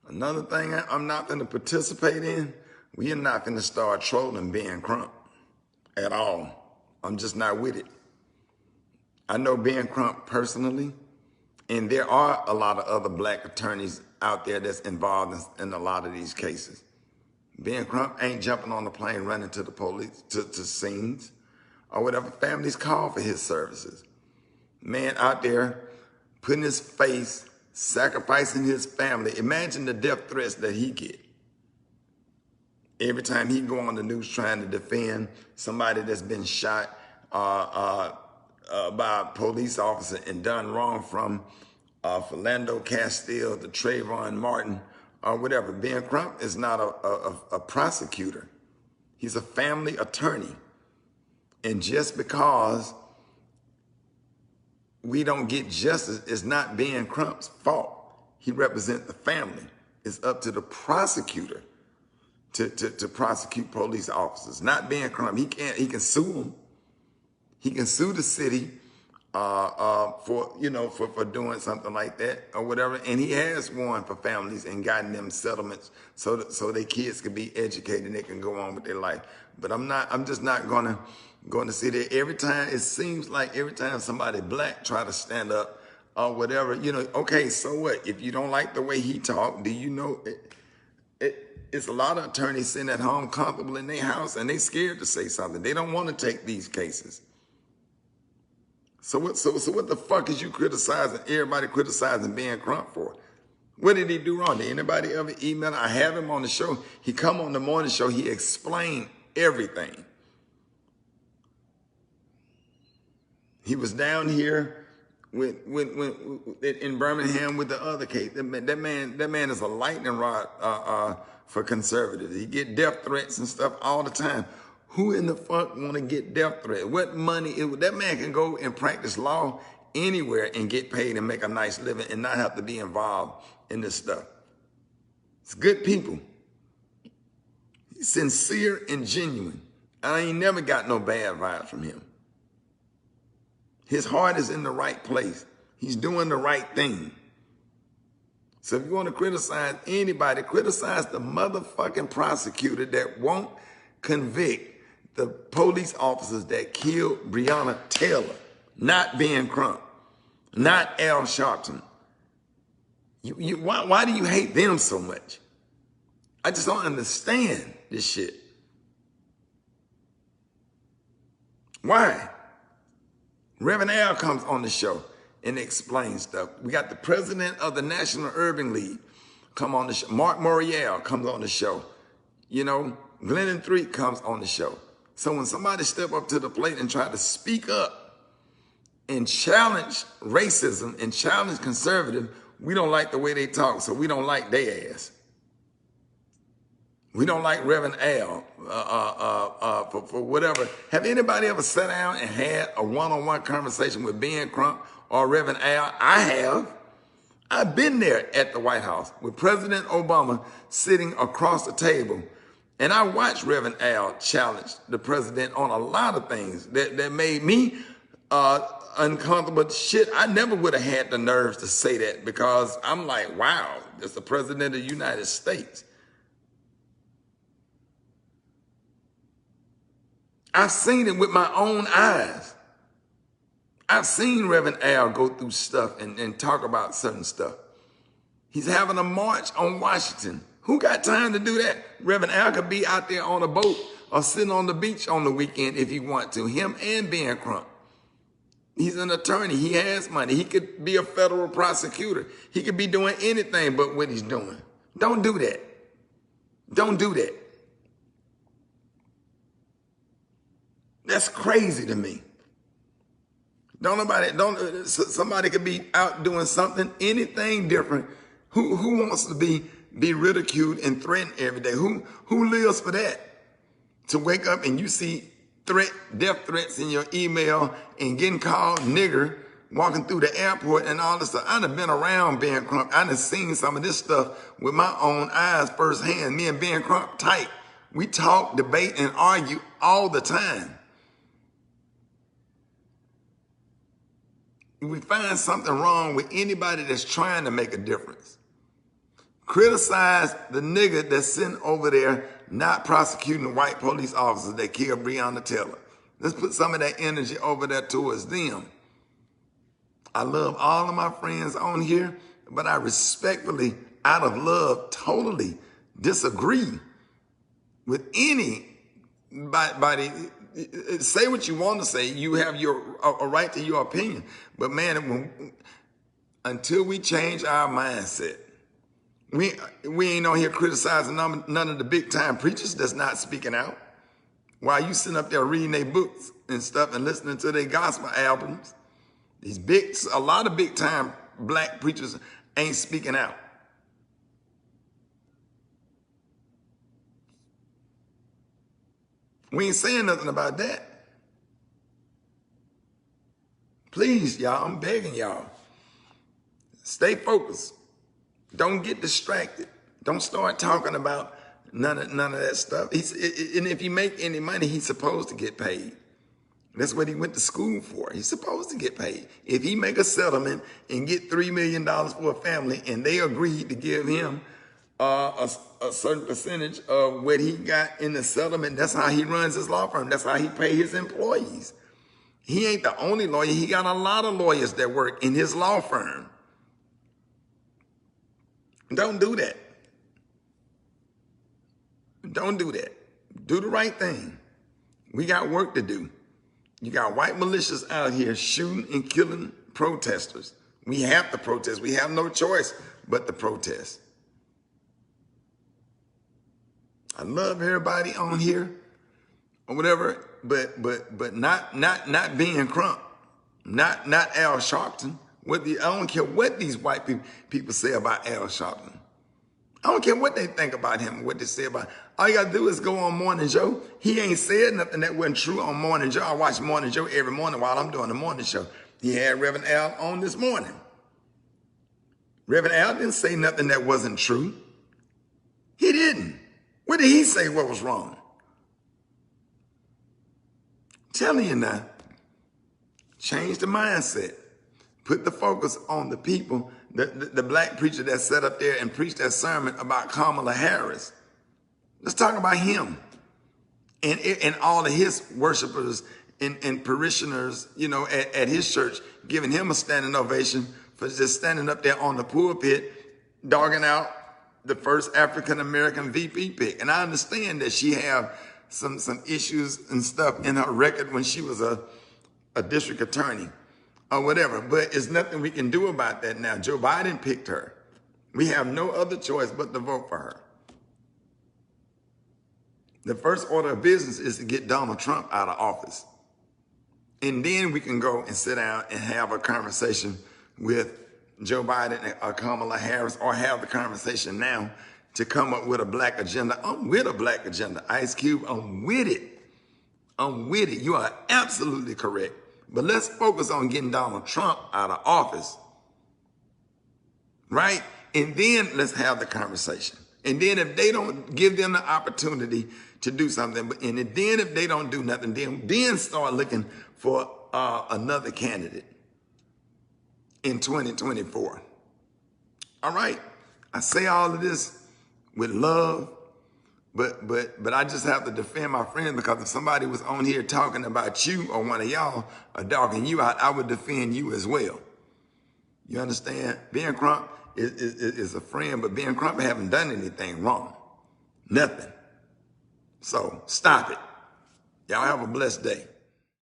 Another thing I'm not going to participate in, we are not going to start trolling Ben Crump at all. I'm just not with it. I know Ben Crump personally, and there are a lot of other black attorneys out there that's involved in a lot of these cases. Ben Crump ain't jumping on the plane running to the police, to scenes, or whatever families call for his services. Man out there putting his face, sacrificing his family. Imagine the death threats that he get. Every time he go on the news trying to defend somebody that's been shot by a police officer and done wrong, from Philando Castile to Trayvon Martin or whatever. Ben Crump is not a prosecutor. He's a family attorney. And just because we don't get justice, it's not Ben Crump's fault. He represents the family. It's up to the prosecutor to prosecute police officers, not Ben Crump. He can sue them. He can sue the city for doing something like that or whatever. And he has won for families and gotten them settlements so their kids can be educated and they can go on with their life. But I'm just not going to sit there every time. It seems like every time somebody black try to stand up or whatever, okay, so what? If you don't like the way he talk, do you know it's a lot of attorneys sitting at home comfortable in their house and they scared to say something. They don't want to take these cases. So what the fuck is you criticizing, everybody criticizing Ben Crump for? What did he do wrong? Did anybody ever email? I have him on the show. He come on the morning show. He explained everything. He was down here in Birmingham with the other case. That man is a lightning rod for conservatives. He get death threats and stuff all the time. Who in the fuck want to get death threats? What money? That man can go and practice law anywhere and get paid and make a nice living and not have to be involved in this stuff. It's good people. He's sincere and genuine. I ain't never got no bad vibes from him. His heart is in the right place. He's doing the right thing. So if you want to criticize anybody, criticize the motherfucking prosecutor that won't convict the police officers that killed Breonna Taylor, not Ben Crump, not Al Sharpton. Why do you hate them so much? I just don't understand this shit. Why? Reverend Al comes on the show and explains stuff. We got the president of the National Urban League come on the show. Mark Morial comes on the show. Glennon Threet comes on the show. So when somebody step up to the plate and try to speak up and challenge racism and challenge conservative, we don't like the way they talk, so we don't like their ass. We don't like Reverend Al for whatever. Have anybody ever sat down and had a one-on-one conversation with Ben Crump or Reverend Al? I have. I've been there at the White House with President Obama sitting across the table. And I watched Reverend Al challenge the president on a lot of things that made me uncomfortable. Shit, I never would have had the nerves to say that because I'm like, wow, that's the president of the United States. I've seen it with my own eyes. I've seen Reverend Al go through stuff and talk about certain stuff. He's having a march on Washington. Who got time to do that? Reverend Al could be out there on a boat or sitting on the beach on the weekend if he want to. Him and Ben Crump. He's an attorney. He has money. He could be a federal prosecutor. He could be doing anything but what he's doing. Don't do that. Don't do that. That's crazy to me. Somebody could be out doing something, anything different. Who wants to be ridiculed and threatened every day? Who lives for that? To wake up and you see death threats in your email and getting called nigger, walking through the airport and all this stuff. I done been around Ben Crump. I done seen some of this stuff with my own eyes firsthand. Me and Ben Crump tight. We talk, debate, and argue all the time. If we find something wrong with anybody that's trying to make a difference, Criticize the nigga that's sitting over there not prosecuting the white police officers that killed Breonna Taylor. Let's put some of that energy over there towards them. I love all of my friends on here, but I respectfully, out of love, totally disagree with anybody. Say what you want to say. You have a right to your opinion. But man, until we change our mindset, we ain't on here criticizing none of the big time preachers that's not speaking out. While you sitting up there reading their books and stuff and listening to their gospel albums, a lot of big time black preachers ain't speaking out. We ain't saying nothing about that. Please, y'all, I'm begging y'all. Stay focused. Don't get distracted. Don't start talking about none of that stuff. And if you make any money, he's supposed to get paid. That's what he went to school for. He's supposed to get paid. If he make a settlement and get $3 million for a family and they agreed to give him a certain percentage of what he got in the settlement, that's how he runs his law firm. That's how he pay his employees. He ain't the only lawyer. He got a lot of lawyers that work in his law firm. Don't do that. Don't do that. Do the right thing. We got work to do. You got white militias out here shooting and killing protesters. We have to protest. We have no choice but to protest. I love everybody on here or whatever, but not Ben Crump, not Al Sharpton. I don't care what these white people say about Al Sharpton. I don't care what they think about him, what they say about him. All you gotta do is go on Morning Joe. He ain't said nothing that wasn't true on Morning Joe. I watch Morning Joe every morning while I'm doing the morning show. He had Reverend Al on this morning. Reverend Al didn't say nothing that wasn't true. He didn't. What did he say what was wrong? I'm telling you now, change the mindset. Put the focus on the people, the black preacher that sat up there and preached that sermon about Kamala Harris. Let's talk about him and all of his worshipers and parishioners, at his church, giving him a standing ovation for just standing up there on the pulpit, dogging out the first African-American VP pick. And I understand that she have some issues and stuff in her record when she was a district attorney or whatever, but there's nothing we can do about that now. Joe Biden picked her. We have no other choice but to vote for her. The first order of business is to get Donald Trump out of office. And then we can go and sit down and have a conversation with Joe Biden or Kamala Harris, or have the conversation now to come up with a black agenda. I'm with a black agenda. Ice Cube, I'm with it. I'm with it. You are absolutely correct. But let's focus on getting Donald Trump out of office, right? And then let's have the conversation. And then if they don't give them the opportunity to do something, and then if they don't do nothing, then start looking for another candidate in 2024. All right? I say all of this with love, but I just have to defend my friend, because if somebody was on here talking about you or one of y'all or dogging you out, I would defend you as well. You understand? Ben Crump is a friend, but Ben Crump haven't done anything wrong. Nothing. So stop it. Y'all have a blessed day.